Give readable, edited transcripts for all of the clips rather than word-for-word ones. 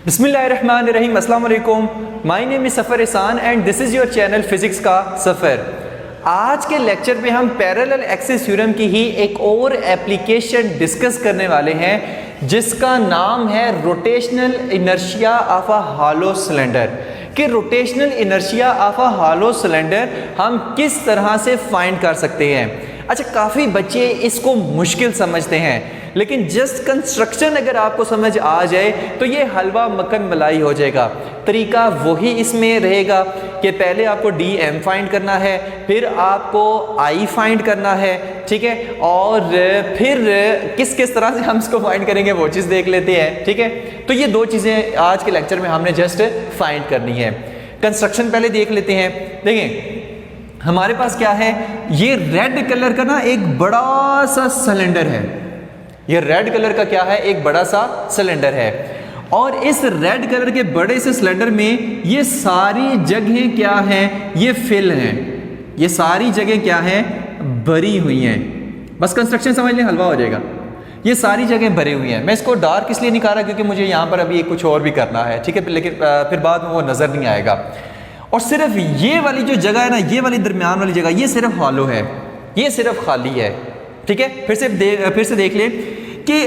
बिस्मिल्लाहिर्रहमानिर्रहीम, अस्सलाम वालेकुम। माय नेम इज़ सफ़र एहसान and this is your channel physics का सफ़र। आज के लेक्चर में हम पैरेलल एक्सिस थ्योरम की ही एक और एप्लीकेशन डिस्कस करने वाले हैं जिसका नाम है rotational inertia of a hollow cylinder. कि rotational inertia of a hollow cylinder हम किस तरह से फाइंड कर सकते हैं। अच्छा, काफ़ी बच्चे इसको मुश्किल समझते हैं, लेकिन जस्ट कंस्ट्रक्शन अगर आपको समझ आ जाए तो ये हलवा मक्खन मलाई हो जाएगा। तरीका वही इसमें रहेगा कि पहले आपको डी एम फाइंड करना है, फिर आपको आई फाइंड करना है, ठीक है, और फिर किस किस तरह से हम इसको फाइंड करेंगे वो चीज़ देख लेते हैं, ठीक है। तो ये दो चीज़ें आज के लेक्चर में हमने जस्ट फाइंड करनी है। कंस्ट्रक्शन पहले देख लेते हैं। देखें हमारे पास क्या है, ये रेड कलर का ना एक बड़ा सा सिलेंडर है। ये रेड कलर का क्या है, एक बड़ा सा सिलेंडर है, और इस रेड कलर के बड़े से सिलेंडर में ये सारी जगहें क्या हैं, ये फिल हैं। ये सारी जगह क्या हैं, भरी हुई हैं। बस कंस्ट्रक्शन समझ लें, हलवा हो जाएगा। ये सारी जगह भरी हुई हैं। मैं इसको डार्क इसलिए नहीं कर रहा क्योंकि मुझे यहाँ पर अभी कुछ और भी करना है, ठीक है, लेकिन फिर बाद में वो नज़र नहीं आएगा। और सिर्फ ये वाली जो जगह है ना, ये वाली दरमियान वाली जगह, ये सिर्फ हॉलो है, ये सिर्फ खाली है, ठीक है। फिर से देख ले कि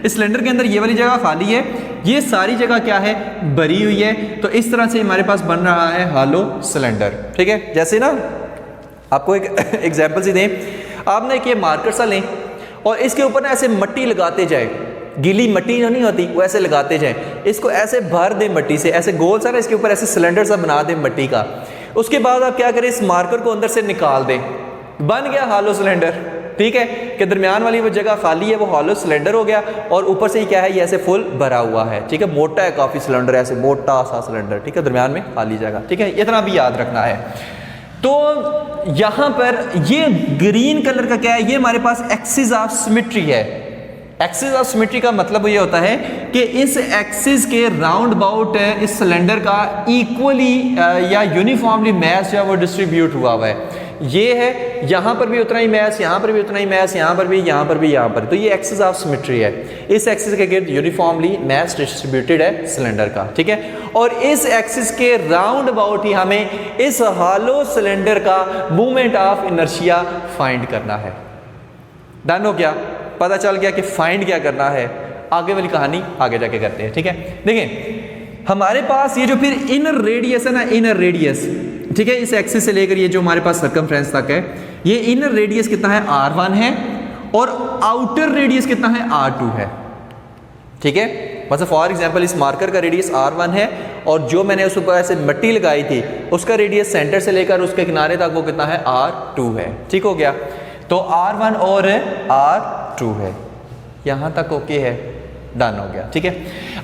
इस सिलेंडर के अंदर ये वाली जगह खाली है, ये सारी जगह क्या है, भरी हुई है। तो इस तरह से हमारे पास बन रहा है हॉलो सिलेंडर, ठीक है। जैसे ना आपको एक एग्जांपल से दें, आपने एक ये मार्कर सा लें और इसके ऊपर ना ऐसे मट्टी लगाते जाए, गीली मट्टी जो नहीं होती वो ऐसे लगाते जाए, इसको ऐसे भर दें मट्टी से, ऐसे गोल सा ना इसके ऊपर ऐसे सिलेंडर सा बना दें मट्टी का। उसके बाद आप क्या करें, इस मार्कर को अंदर से निकाल दें, बन गया हॉलो सिलेंडर, ठीक है। कि दरमियान वाली वो जगह खाली है, वो हॉलो सिलेंडर हो गया, और ऊपर से ही क्या है, ये ऐसे फुल भरा हुआ है, ठीक है। मोटा है काफ़ी सिलेंडर, ऐसे मोटा सा सिलेंडर, ठीक है, दरमियान में खाली जगह, ठीक है। इतना भी याद रखना है। तो यहाँ पर ये ग्रीन कलर का क्या है, ये हमारे पास एक्सिस ऑफ सिमेट्री है। एक्सिस ऑफ सिमेट्री का मतलब ये होता है कि इस एक्सिस के राउंड अबाउट इस सिलेंडर का इक्वली या यूनिफॉर्मली मैस जो है वो डिस्ट्रीब्यूट हुआ है। ये है, यहाँ पर भी उतना ही मैस, यहाँ पर भी उतना ही मैस, यहाँ पर भी, यहाँ पर भी, यहाँ पर। तो ये एक्सिस ऑफ सिमेट्री है। इस एक्सिस के गिर्द यूनिफॉर्मली मैस डिस्ट्रीब्यूटेड है सिलेंडर का, ठीक है। और इस एक्सिस के राउंड अबाउट ही हमें इस हॉलो सिलेंडर का मूवमेंट ऑफ इनर्शिया फाइंड करना है। डन हो गया, पता चल गया कि फाइंड क्या करना है। आगे वाली कहानी आगे जाके करते हैं, ठीक है। देखें हमारे पास ये जो फिर इनर रेडियस है ना, इनर रेडियस, ठीक है, इस एक्सिस से लेकर ये जो हमारे पास सर्कमफ्रेंस तक है, ये इनर रेडियस कितना है, R1 है, और आउटर रेडियस कितना है, R2 है, ठीक है। मतलब फॉर एग्जांपल इस मार्कर का रेडियस R1 है, और जो मैंने उस ऊपर ऐसे मिट्टी लगाई थी उसका रेडियस सेंटर से लेकर उसके किनारे तक वो कितना है, R2 है, ठीक हो गया। तो R1 और R2 है, यहाँ तक ओके है, डन हो गया, ठीक है।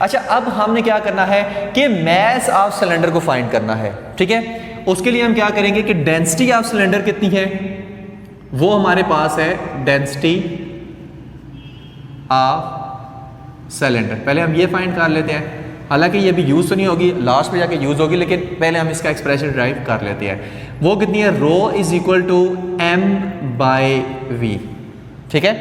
अच्छा, अब हमने क्या करना है कि मैस ऑफ सिलेंडर को फाइंड करना है, ठीक है। उसके लिए हम क्या करेंगे कि डेंसिटी ऑफ सिलेंडर कितनी है, वो हमारे पास है डेंसिटी ऑफ सिलेंडर। पहले हम ये फाइंड कर लेते हैं, हालांकि ये भी यूज़ तो नहीं होगी, लास्ट में जाके यूज़ होगी, लेकिन पहले हम इसका एक्सप्रेशन ड्राइव कर लेते हैं। वो कितनी है, rho is equal to m by V, ठीक है,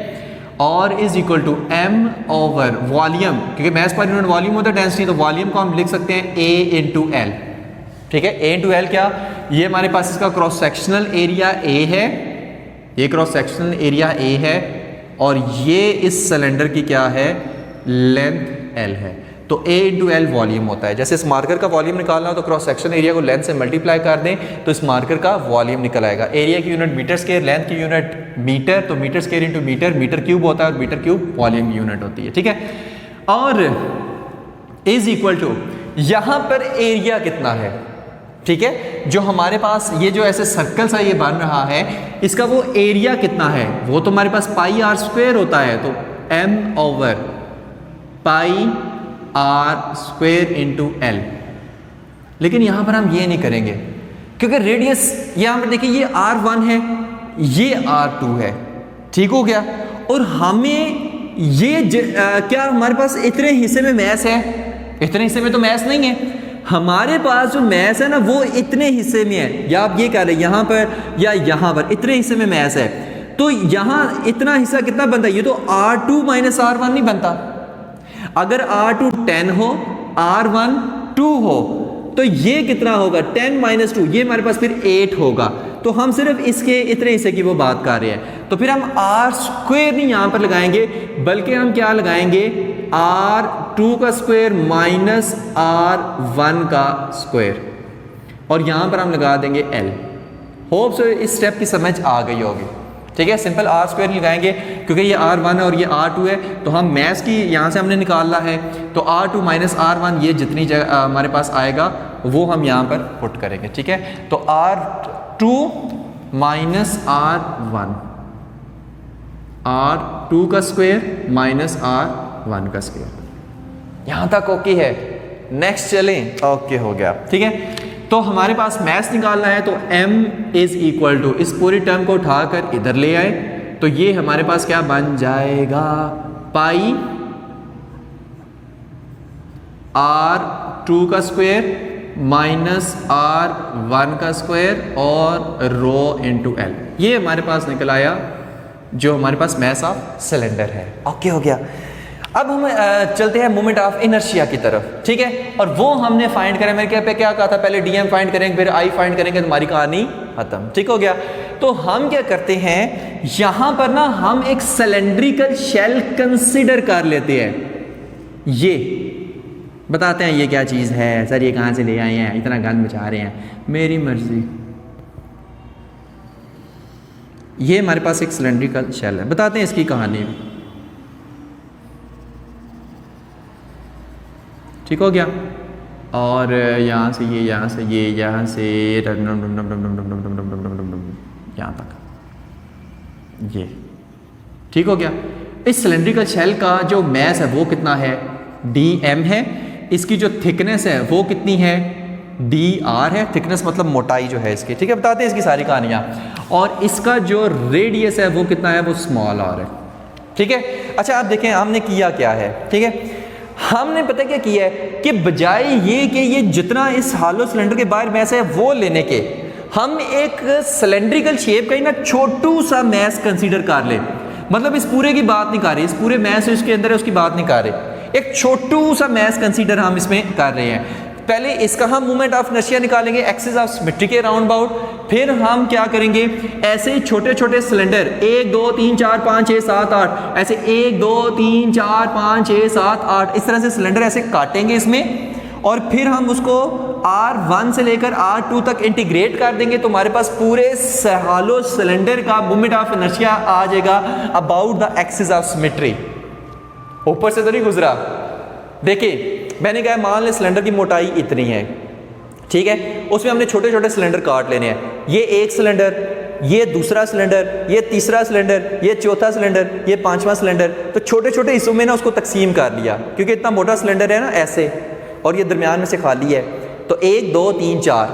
और is equal to m over volume, क्योंकि मैस पर यूनिट वॉल्यूम होता है डेंसिटी, तो वॉल्यूम को हम लिख सकते हैं a इंटू एल, ठीक है। a इंटू एल क्या, ये हमारे पास इसका क्रॉस सेक्शनल एरिया a है, ये क्रॉस सेक्शनल एरिया a है, और ये इस सिलेंडर की क्या है, लेंथ l है। तो a इंटू एल वॉल्यूम होता है। जैसे इस मार्कर का वॉल्यूम निकालना हो तो क्रॉस सेक्शन एरिया को लेंथ से मल्टीप्लाई कर दें तो इस मार्कर का वॉल्यूम निकल आएगा। एरिया की यूनिट मीटर स्क्वायर, लेंथ की यूनिट मीटर, तो metre square into metre, metre cube होता है, और मीटर क्यूब वॉल्यूम यूनिट होती है, ठीक है। और इज इक्वल टू यहाँ पर एरिया कितना है, ठीक है, जो हमारे पास ये जो ऐसे सर्कल सा ये बन रहा है, इसका वो एरिया कितना है, वो तो हमारे पास पाई आर स्क्वायर होता है, तो m over pi r square into l. लेकिन यहां पर हम ये नहीं करेंगे क्योंकि रेडियस यहां पर देखिए ये R1 है, ये R2 है, ठीक हो गया। और हमें ये क्या हमारे पास इतने हिस्से में मैस है, इतने हिस्से में तो मैस नहीं है, हमारे पास जो मैस है ना वो इतने हिस्से में है, या आप ये कह रहे हैं यहां पर या यहां पर इतने हिस्से में मैस है। तो यहां इतना हिस्सा कितना बनता है, ये तो R2 माइनस R1 नहीं बनता। अगर R2 10 हो, R1 2 हो, तो ये कितना होगा 10 - 2, ये हमारे पास फिर 8 होगा। तो हम सिर्फ इसके इतने हिस्से की वो बात कर रहे हैं। तो फिर हम R² नहीं यहाँ पर लगाएंगे, बल्कि हम क्या लगाएंगे R2 का स्क्वायर माइनस R1 का स्क्वायर, और यहाँ पर हम लगा देंगे L। होप सो इस स्टेप की समझ आ गई होगी। ठीक है, सिंपल R² लगाएंगे क्योंकि ये R1 है और ये R2 है, तो हम मैथ्स की यहाँ से हमने निकालना है, तो R2 माइनस R1 ये जितनी जगह हमारे पास आएगा वो हम यहाँ पर पुट करेंगे। ठीक है, तो R2 माइनस R1, R2 का स्क्वायर माइनस R1 का स्क्वायर। यहाँ तक ओके है? नेक्स्ट चलें। ओके हो गया। ठीक है, तो हमारे पास मैथ्स निकालना है, तो m इज इक्वल टू, इस पूरी टर्म को उठाकर इधर ले आए, तो ये हमारे पास क्या बन जाएगा पाई R2 का स्क्वायर माइनस R1 का स्क्वायर और रो इंटू L। ये हमारे पास निकल आया जो हमारे पास मास ऑफ सिलेंडर है। ओके हो गया। अब हम चलते हैं मोमेंट ऑफ इनर्शिया की तरफ। ठीक है, और वो हमने फाइंड करें, मैंने क्या कहा था, पहले dm फाइंड करेंगे फिर I फाइंड करेंगे, तो हमारी कहानी खत्म। ठीक हो गया। तो हम क्या करते हैं, यहां पर ना हम एक सिलेंड्रिकल शेल कंसीडर कर लेते हैं। ये बताते हैं ये क्या चीज है सर, ये कहां से ले आए हैं, इतना गंद मचा रहे हैं, मेरी मर्जी। ये हमारे पास एक सिलेंड्रिकल शेल है, बताते हैं इसकी कहानी भी। ठीक हो गया। और यहाँ से ये, यहाँ से ये, यहाँ से यहाँ तक ये। ठीक हो गया। इस सिलेंड्रिकल शेल का जो मैस है वो कितना है, dm है। इसकी जो थिकनेस है वो कितनी है, dr है। थिकनेस मतलब मोटाई जो है इसकी। ठीक है, बताते हैं इसकी सारी कहानियाँ। और इसका जो रेडियस है वो कितना है, वो स्मॉल r है। ठीक है। अच्छा आप देखें हमने किया क्या है। ठीक है, हमने पता क्या किया है कि बजाय ये कि ये जितना इस हालो सिलेंडर के बाहर मैस है वो लेने के, हम एक सिलेंड्रिकल शेप का ही ना छोटू सा मैस कंसीडर कर ले। मतलब इस पूरे की बात नहीं कर रहे, इस पूरे मैस इसके अंदर है उसकी बात नहीं कर रहे, एक छोटू सा मैस कंसीडर हम इसमें कर रहे हैं। पहले इसका हम मोमेंट ऑफ इनर्शिया निकालेंगे एक्सिस ऑफ सिमेट्री के राउंड अबाउट। फिर हम क्या करेंगे, ऐसे ही छोटे छोटे सिलेंडर 1 2 3 4 5 6 7 8, ऐसे 1 2 3 4 5 6 7 8 इस तरह से सिलेंडर ऐसे काटेंगे इसमें, और फिर हम उसको R1 से लेकर R2 तक इंटीग्रेट कर देंगे, तो हमारे पास पूरे हालो सिलेंडर का मोमेंट ऑफ इनर्शिया आ जाएगा about the axis of symmetry. ऊपर से तो नहीं गुजरा। देखिए मैंने कहा मान लें सिलेंडर की मोटाई इतनी है, ठीक है, उसमें हमने छोटे छोटे सिलेंडर काट लेने हैं। ये एक सिलेंडर, ये दूसरा सिलेंडर, ये तीसरा सिलेंडर, ये चौथा सिलेंडर, ये पांचवा सिलेंडर। तो छोटे छोटे हिस्सों में ना उसको तकसीम कर लिया, क्योंकि इतना मोटा सिलेंडर है ना ऐसे, और ये दरमियान में से खाली है, तो 1 2 3 4।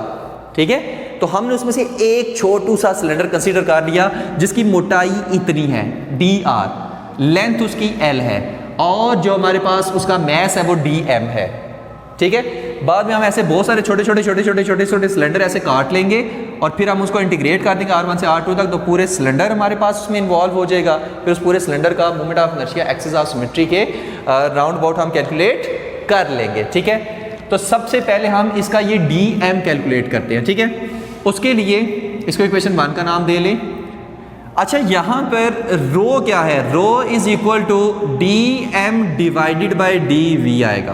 ठीक है, तो हमने उसमें से एक छोटू सा सिलेंडर कंसीडर कर लिया जिसकी मोटाई इतनी है dr, लेंथ उसकी l है, और जो हमारे पास उसका मैस है वो dm है। ठीक है, बाद में हम ऐसे बहुत सारे छोटे छोटे सिलेंडर ऐसे काट लेंगे और फिर हम उसको इंटीग्रेट कर देंगे R1 से R2 तक, तो पूरे सिलेंडर हमारे पास उसमें इन्वॉल्व हो जाएगा। फिर उस पूरे सिलेंडर का moment of inertia axis of symmetry के राउंड अबाउट हम कैलकुलेट कर लेंगे। ठीक है, तो सबसे पहले हम इसका ये dm कैलकुलेट करते हैं। ठीक है, उसके लिए इसको इक्वेशन 1 का नाम दे लें। अच्छा यहाँ पर रो क्या है, rho is equal to dm divided by dv आएगा,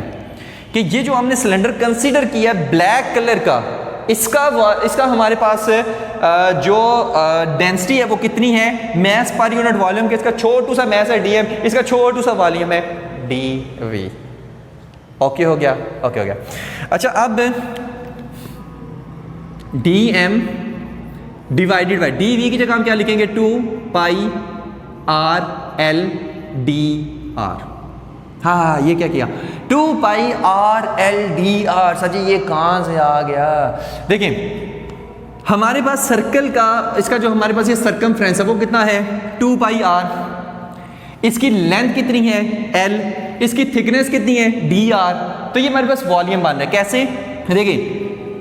कि ये जो हमने सिलेंडर कंसीडर किया ब्लैक कलर का, इसका हमारे पास जो डेंसिटी है वो कितनी है, मैस पर यूनिट वॉल्यूम के, इसका छोटू सा मैस है dm, इसका छोटू सा वॉल्यूम है dv। ओके हो गया, ओके हो गया। अच्छा अब dm डिवाइडेड बाय dv की जगह हम क्या लिखेंगे, 2 पाई r l dr। हाँ ये क्या किया, 2 पाई r l dr। सर जी ये कहाँ से आ गया, देखिए हमारे पास सर्कल का, इसका जो हमारे पास ये सर्कमफ्रेंस है वो कितना है 2 पाई r, इसकी लेंथ कितनी है l, इसकी थिकनेस कितनी है dr, तो ये हमारे पास वॉल्यूम बन रहा है। कैसे, देखिए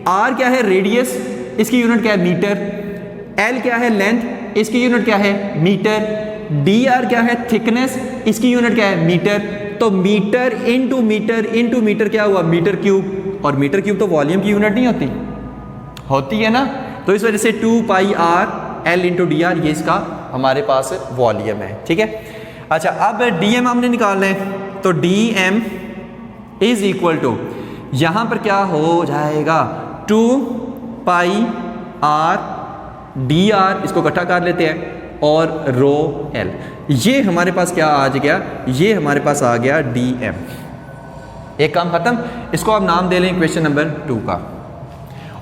r क्या है रेडियस, इसकी यूनिट क्या है मीटर, l क्या है लेंथ, इसकी यूनिट क्या है मीटर, dr क्या है थिकनेस, इसकी यूनिट क्या है मीटर। तो मीटर इंटू मीटर क्या हुआ, मीटर क्यूब, और मीटर क्यूब तो वॉल्यूम की यूनिट नहीं होती है ना, तो इस वजह से 2 pi R L into D R, ये इसका हमारे पास वॉल्यूम है। ठीक है, अच्छा अब डी एम हमने निकालना है, तो d m is equal to, यहां पर क्या हो जाएगा 2 पाई आर डी आर, इसको इकट्ठा कर लेते हैं, और रो एल, ये हमारे पास क्या आ गया, ये हमारे पास आ गया डी एम। एक काम खत्म, इसको आप नाम दे लें क्वेश्चन नंबर 2 का।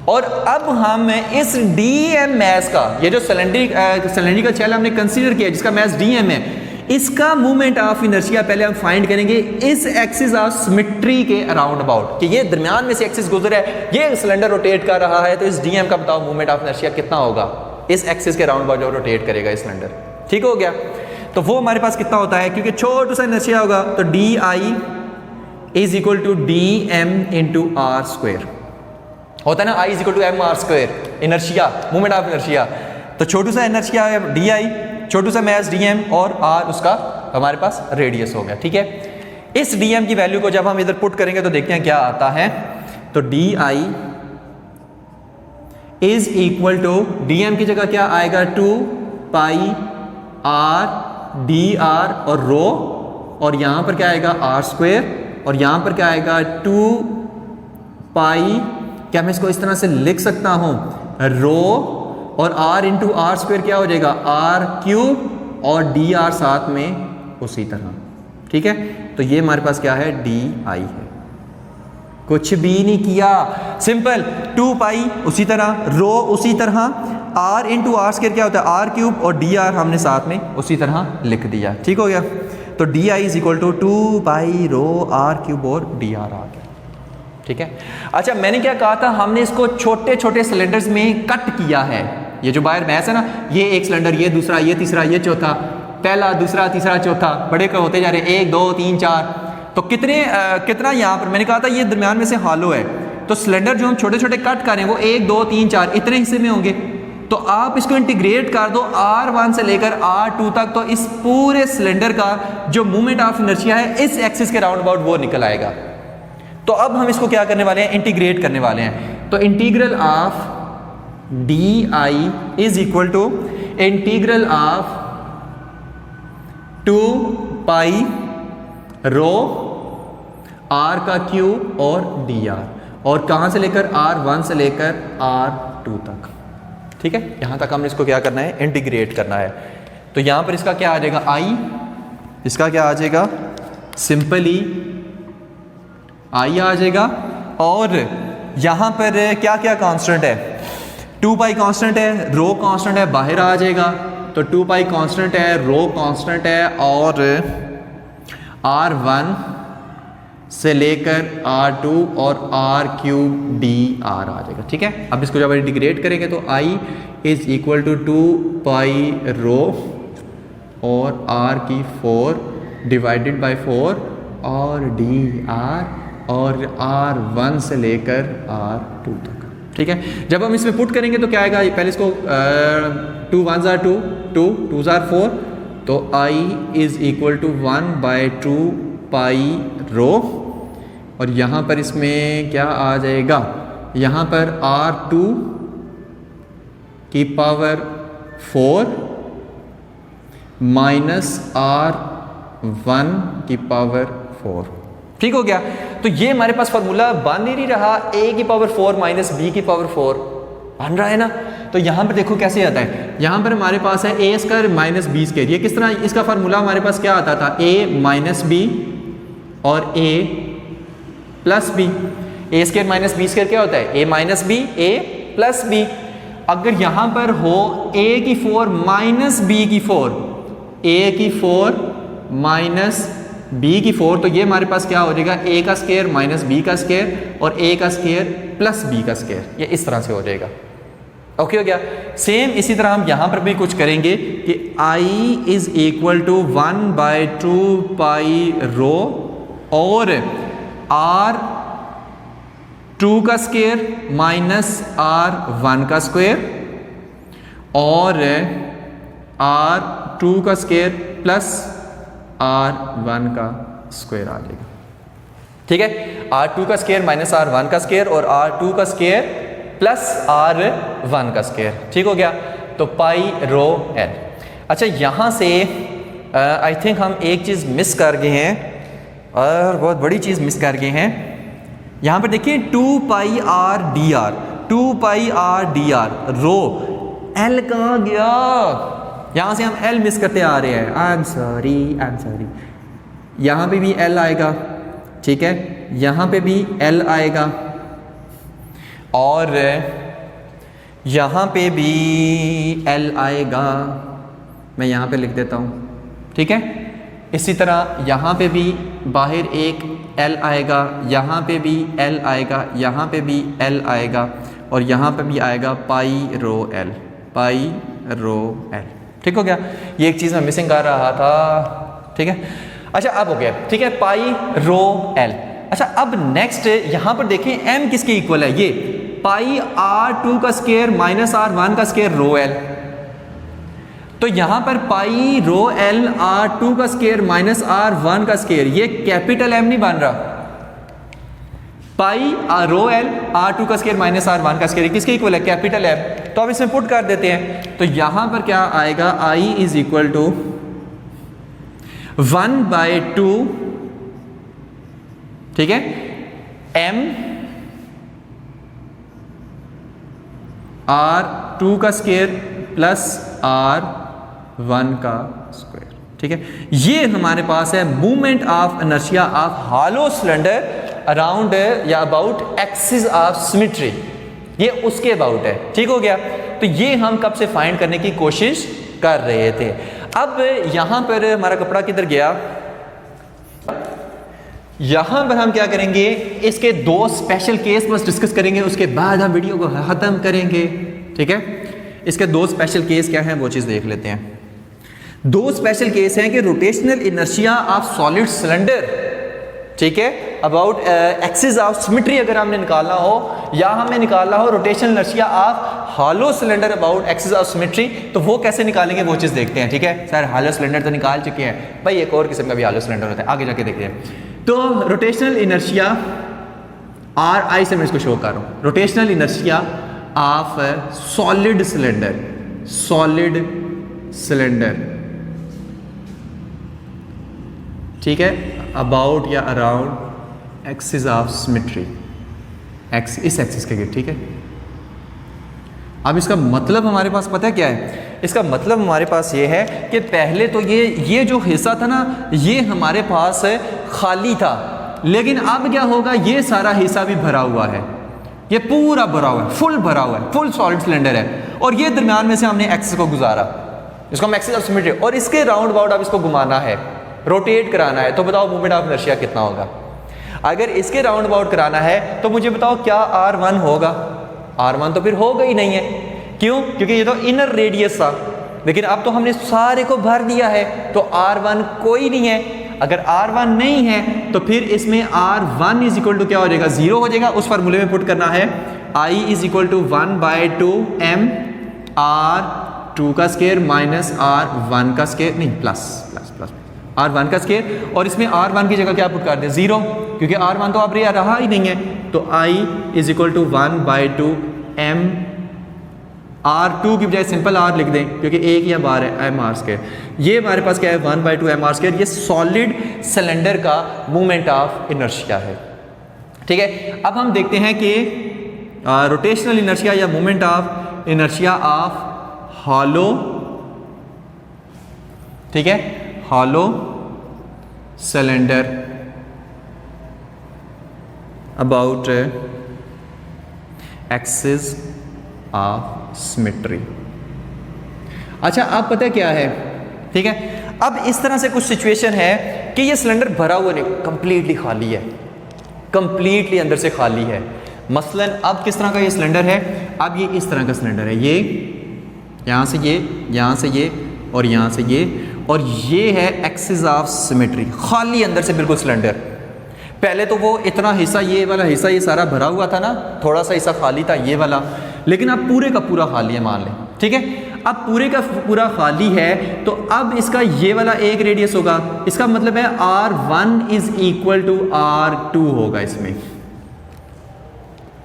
और अब हम इस डी एम मैस का, ये जो सिलेंड्रिकल शेल हमने कंसीडर किया जिसका मैस डी एम है, इसका मूवमेंट ऑफ इनर्शिया पहले हम फाइंड करेंगे इस एक्सिस ऑफ सिमेट्री के अराउंड अबाउट, कि ये दरमियान में से एक्सिस गुजर है, ये सिलेंडर रोटेट कर रहा है, तो इस डीएम का बताओ मूवमेंट ऑफ इनर्शिया कितना होगा इस एक्सिस के अराउंड अबाउट जो रोटेट करेगा इस सिलेंडर। ठीक हो गया, तो वो हमारे पास कितना होता है, क्योंकि छोटा सा इनर्शिया होगा, तो D I is equal to D M into R square होता है ना, I is equal to M R square, inertia, movement of inertia. तो छोटू सा इनर्शिया है डी आई, छोटू सा मैस डी एम, और आर उसका हमारे पास रेडियस हो गया। ठीक है, इस डी एम की वैल्यू को जब हम इधर पुट करेंगे तो देखते हैं क्या आता है, तो D I is equal to, D m की जगह क्या आएगा 2 पाई आर डी आर और रो, और यहां पर क्या आएगा आर स्क्वेयर, और यहां पर क्या आएगा 2 पाई, क्या मैं इसको इस तरह से लिख सकता हूं, रो और r इंटू आर स्क्वेयर क्या हो जाएगा आर क्यूब, और डी आर साथ में उसी तरह। ठीक है, तो ये हमारे पास क्या है डी आई है, कुछ भी नहीं किया, सिंपल 2 पाई उसी तरह, रो उसी तरह, r इंटू आर स्क्वेयर क्या होता है आर क्यूब, और डी आर हमने साथ में उसी तरह लिख दिया। ठीक हो गया, तो D I is equal to 2 pi rho r cube और डी आर आ गया। ठीक है, अच्छा मैंने क्या कहा था, हमने इसको छोटे छोटे सिलेंडर्स में कट किया है, ये जो बाहर मैस है ना, ये एक सिलेंडर, ये दूसरा, ये तीसरा, ये चौथा, पहला दूसरा तीसरा चौथा, बड़े का होते जा रहे हैं 1 2 3 4, तो कितना यहाँ पर मैंने कहा था ये दरमियान में से हॉलो है, तो सिलेंडर जो हम छोटे छोटे कट करें वो 1 2 3 4 इतने हिस्से में होंगे, तो आप इसको इंटीग्रेट कर दो R1 से लेकर R2 तक, तो इस पूरे सिलेंडर का जो मूवमेंट ऑफ इनर्शिया है इस एक्सिस के राउंड अबाउट वो निकल आएगा। तो अब हम इसको क्या करने वाले हैं, इंटीग्रेट करने वाले हैं, तो integral of d I is equal to integral of 2 pi rho r का क्यूब और डी आर, और कहां से लेकर R1 से लेकर R2 तक। ठीक है, यहां तक हमने इसको क्या करना है, इंटीग्रेट करना है। तो यहां पर इसका क्या आ जाएगा आई, इसका क्या आ जाएगा, सिंपली आई आ जाएगा, और यहां पर क्या क्या कांस्टेंट है, 2 पाई कांस्टेंट है, रो कांस्टेंट है, बाहर आ जाएगा, तो 2 पाई कांस्टेंट है, रो कांस्टेंट है, और R1 से लेकर R2 और R क्यूब डी आर आ जाएगा। ठीक है, अब इसको जब इंटीग्रेट करेंगे तो I is equal to 2 pi rho और R की 4 डिवाइडेड बाई 4 और डी आर, और R1 से लेकर R2 तक। ठीक है, जब हम इसमें पुट करेंगे तो क्या आएगा, पहले इसको 2 1s are 2, 2 2s are 4, तो I is equal to 1 by 2 pi rho, और यहाँ पर इसमें क्या आ जाएगा, यहाँ पर R2 की पावर 4 माइनस R1 की पावर 4। ठीक हो गया, तो ये हमारे पास फार्मूला बन ही नहीं रहा, a की पावर 4 माइनस b की पावर 4 बन रहा है ना। तो यहाँ पर देखो कैसे आता है, यहाँ पर हमारे पास है a square minus b square, ये किस तरह, इसका फार्मूला हमारे पास क्या आता था, a माइनस b और a plus b, a square minus b square क्या होता है, a minus b, a plus b। अगर यहाँ पर हो a की 4 माइनस b की 4, a की 4 माइनस b की 4, तो ये हमारे पास क्या हो जाएगा, a का स्क्वायर माइनस b का स्क्वायर और a का स्क्वायर प्लस b का स्क्वायर, ये इस तरह से हो जाएगा। ओके हो गया, सेम इसी तरह हम यहां पर भी कुछ करेंगे कि I is equal to 1 by 2 pi rho और R2 का स्क्वायर माइनस R1 का स्क्वायर और R2 का स्क्वायर प्लस R1 का स्क्वायर आ जाएगा। ठीक है, R2 का स्क्वायर माइनस R1 का स्क्वायर और R2 का स्क्वायर प्लस R1 का स्क्वायर। ठीक हो गया, तो पाई रो एल। अच्छा, यहाँ से आई थिंक हम एक चीज़ मिस कर गए हैं और बहुत बड़ी चीज़ मिस कर गए हैं। यहाँ पर देखिए 2 पाई R dr, 2 पाई R dr रो L कहाँ गया? यहाँ से हम L मिस करते आ रहे हैं। I am sorry. यहाँ पे भी L आएगा, ठीक है, यहाँ पे भी L आएगा और यहाँ पे भी L आएगा। मैं यहाँ पे लिख देता हूँ, ठीक है। इसी तरह यहाँ पे भी बाहर एक L आएगा, यहाँ पे भी L आएगा, यहाँ पे भी L आएगा और यहाँ पे भी आएगा पाई रो L, पाई रो L। ठीक हो गया, ये एक चीज़ मैं मिसिंग कर रहा था। ठीक है, अच्छा अब हो गया, ठीक है, पाई रो L। अच्छा, अब नेक्स्ट यहाँ पर देखें M किसके इक्वल है? ये पाई R2 का स्क्वायर माइनस R1 का स्क्वायर रो L। तो यहाँ पर पाई रो L R2 का स्क्वायर माइनस R1 का स्क्वायर, ये कैपिटल M नहीं बन रहा। पाई रो L R2 का स्क्वायर माइनस R1 का स्क्वायर किसके इक्वल है? Capital M। तो अब इसमें पुट कर देते हैं, तो यहाँ पर क्या आएगा? I इज इक्वल टू 1/2, ठीक है, M R2 का स्क्वायर प्लस R1 का स्क्वायर। ठीक है, ये हमारे पास है movement of inertia of hollow cylinder around या अबाउट एक्सिस ऑफ सिमेट्री, ये उसके अबाउट है। ठीक हो गया, तो ये हम कब से फाइंड करने की कोशिश कर रहे थे। अब यहां पर हमारा कपड़ा किधर गया? यहां पर हम क्या करेंगे, इसके दो स्पेशल केस बस डिस्कस करेंगे, उसके बाद हम वीडियो को खत्म करेंगे। ठीक है, इसके दो स्पेशल केस क्या हैं वो चीज देख लेते हैं। दो स्पेशल केस हैं कि rotational inertia of solid cylinder, ठीक है, अबाउट एक्सिस ऑफ सिमेट्री अगर हमने निकालना हो, या हमें निकालना हो rotational inertia of hollow cylinder about axis of symmetry, तो वो कैसे निकालेंगे वो चीज़ देखते हैं। ठीक है सर, हॉलो सिलेंडर तो निकाल चुके हैं भाई, एक और किस्म का भी हॉलो सिलेंडर होता है, आगे जाके देखते हैं। तो रोटेशनल इनर्शिया RI से मैं इसको शो कर रहा हूँ, rotational inertia of solid cylinder, solid cylinder, ठीक है, अबाउट या अराउंड एक्सिस ऑफ सिमेट्री, इस एक्सिस के गिर। ठीक है, अब इसका मतलब हमारे पास पता है क्या है? इसका मतलब हमारे पास ये है कि पहले तो ये जो हिस्सा था ना, ये हमारे पास खाली था, लेकिन अब क्या होगा, ये सारा हिस्सा भी भरा हुआ है, ये पूरा भरा हुआ है, फुल भरा हुआ है, फुल सॉलिड सिलेंडर है, और ये दरम्यान में से हमने एक्सिस को गुजारा, इसको हम एक्सिस ऑफ सिमेट्री, और इसके राउंड अबाउट अब इसको घुमाना है, रोटेट कराना है। तो बताओ मूवमेंट ऑफ इनर्शिया कितना होगा? अगर इसके राउंड अबाउट कराना है तो मुझे बताओ क्या R1 होगा? R1 तो फिर होगा ही नहीं है, क्यों? क्योंकि ये तो इनर रेडियस था, लेकिन अब तो हमने सारे को भर दिया है, तो R1 कोई नहीं है। अगर R1 नहीं है तो फिर इसमें R1 इज इक्वल टू क्या हो जाएगा? 0 हो जाएगा। उस फार्मूले में पुट करना है I is equal to 1/2 M R2 का स्क्वायर माइनस R1 का स्क्वायर, नहीं प्लस R1 का स्क्वायर, और इसमें R1 की जगह क्या पुट कर दें? 0, क्योंकि R1 तो अब रहा ही नहीं है। तो I is equal to 1/2 M R2 की बजाय सिंपल R लिख दें, क्योंकि एक ही बार है M R स्क्वायर। ये हमारे पास क्या है? 1/2 M R स्क्वायर। ये सॉलिड सिलेंडर का मूवमेंट ऑफ इनर्शिया है। ठीक है, अब हम देखते हैं कि रोटेशनल इनर्शिया या movement of inertia of hollow, ठीक है, hollow cylinder about axis of symmetry. अच्छा, अब पता क्या है? ठीक है, अब इस तरह से कुछ सिचुएशन है कि ये सिलेंडर भरा हुआ नहीं, कंप्लीटली खाली है, कंप्लीटली अंदर से खाली है। मसलन अब किस तरह का ये सिलेंडर है? अब ये इस तरह का सिलेंडर है, ये यहाँ से ये, यहाँ से ये, और यहाँ से ये, और ये है एक्सिस ऑफ सिमेट्री, खाली अंदर से बिल्कुल सिलेंडर। पहले तो वो इतना हिस्सा, ये वाला हिस्सा ये सारा भरा हुआ था ना, थोड़ा सा हिस्सा खाली था ये वाला, लेकिन अब पूरे का पूरा खाली है मान लें। ठीक है, अब पूरे का पूरा खाली है, तो अब इसका ये वाला एक रेडियस होगा, इसका मतलब है R1 is equal to R2 होगा इसमें,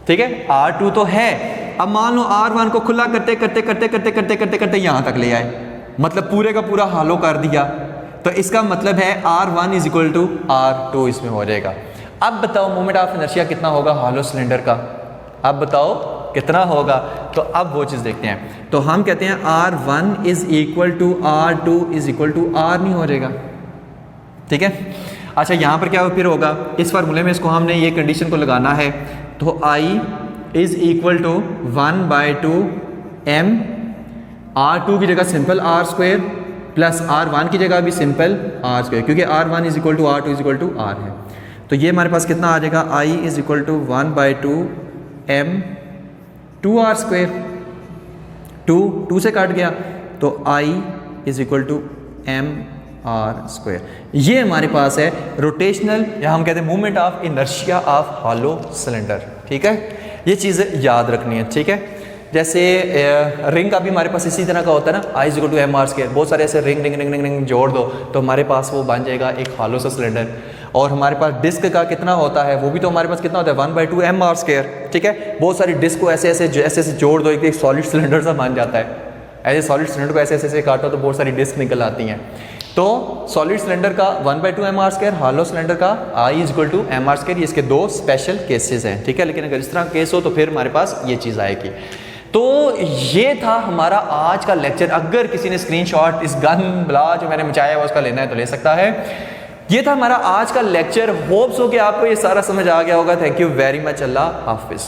ठीक है। R2 तो है, अब मान लो R1 को खुला करते करते करते करते करते करते करते यहां तक ले आए, मतलब पूरे का पूरा हालो कर दिया, तो इसका मतलब है R1 is equal to R2 इसमें हो जाएगा। अब बताओ मोमेंट ऑफ इनर्शिया कितना होगा हॉलो सिलेंडर का, अब बताओ कितना होगा, तो अब वो चीज़ देखते हैं। तो हम कहते हैं R1 is equal to R2 is equal to R नहीं हो जाएगा, ठीक है। अच्छा यहाँ पर क्या फिर होगा, इस फार्मूले में इसको हमने ये कंडीशन को लगाना है, तो I is equal to 1/2 m, R2 की जगह simple R square plus R1 की जगह भी सिंपल R स्क्वायर, क्योंकि R1 is equal to R2 is equal to R है। तो ये हमारे पास कितना आ जाएगा, I is equal to 1/2 m 2R square, 2 से काट गया, तो I is equal to m R square. ये हमारे पास है रोटेशनल, या हम कहते हैं movement of inertia of hollow cylinder, ठीक है। ये चीज़ें याद रखनी है, ठीक है। जैसे रिंग का भी हमारे पास इसी तरह का होता है ना, I is equal to m R square, बहुत सारे ऐसे ring ring ring ring ring जोड़ दो तो हमारे पास वो बन जाएगा एक हॉलो सा सिलेंडर। और हमारे पास डिस्क का कितना होता है, वो भी तो हमारे पास कितना होता है 1/2 m R स्क्वायर, ठीक है। बहुत सारी डिस्क को ऐसे ऐसे जोड़ दो, एक सॉलिड सिलेंडर सा बन जाता है। ऐसे सॉलिड सिलेंडर को ऐसे ऐसे काटो तो बहुत सारी डिस्क निकल आती हैं। तो सॉलिड सिलेंडर का 1/2 m R square, hollow cylinder का I is equal to m R square, ये इसके दो स्पेशल केसेस हैं, ठीक है। लेकिन अगर इस तरह केस हो तो फिर हमारे पास ये चीज़ आएगी। तो ये था हमारा आज का लेक्चर। अगर किसी ने स्क्रीनशॉट इस गन ब्ला जो मैंने मचाया हुआ उसका लेना है तो ले सकता है। ये था हमारा आज का लेक्चर। होप्स हो कि आपको ये सारा समझ आ गया होगा। Thank you very much. अल्लाह हाफिज़।